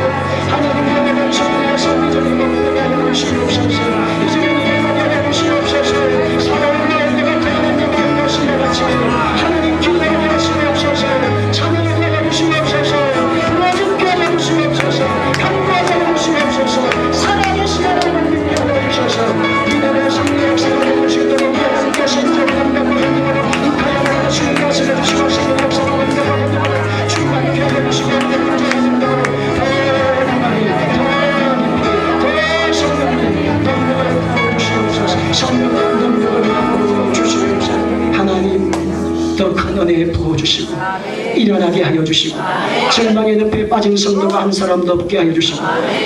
하나님의 성령의 성기적인 몸을 하여 주시옵소서. 이제는 하나님의 주시옵소서. 사랑을 내가 태어난 것을 같이 하나님 기도하게 하시옵소서. 찬양을 내가 주시옵소서. 부러진 뼈를 주시옵소서. 간구하게 주시옵소서. 사랑의 시간을 믿게 주셔서 이날의 성령 역사를 보시도록 하나님께 신정한 명령을 이카야를 주의 가슴에 주시옵소서. 역사를 믿게 주님께 해주시고 하나님 더 큰 은혜 부어주시고 일어나게 하여 주시고 절망의 늪에 빠진 성도가 한 사람도 없게 하여 주시고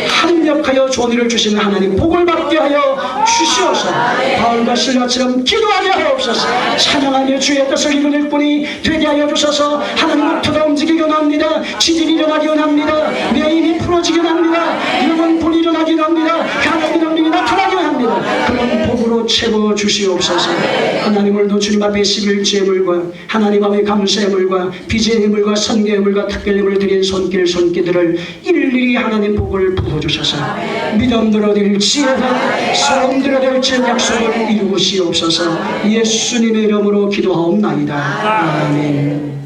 합력하여 좋은 일을 주시는 하나님 복을 받게 하여 주시옵소서. 바울과 신라처럼 기도하게 하옵소서. 찬양하며 주의 뜻을 이루는 뿐이 되게 하여 주셔서 하나님 목표가 움직이게 원합니다. 지질이 일어나게 원합니다. 내 힘이 풀어지게 합니다. 영원 본이 일어나게 합니다. 하나님의 능력이 나타나게 합니다. 그런 복으로 채워 주시옵소서. 하나님 오늘도 주님 앞에 11지의 물과 하나님 앞에 감사의 물과 비제의 물과 선계의 물과 특별의 물을 드린 손길들을 일일이 하나님 복을 부어주셔서 믿음대로 될 지혜가 소원대로 될 지혜 약속을 이루시옵소서. 예수님의 이름으로 기도하옵나이다. 아멘.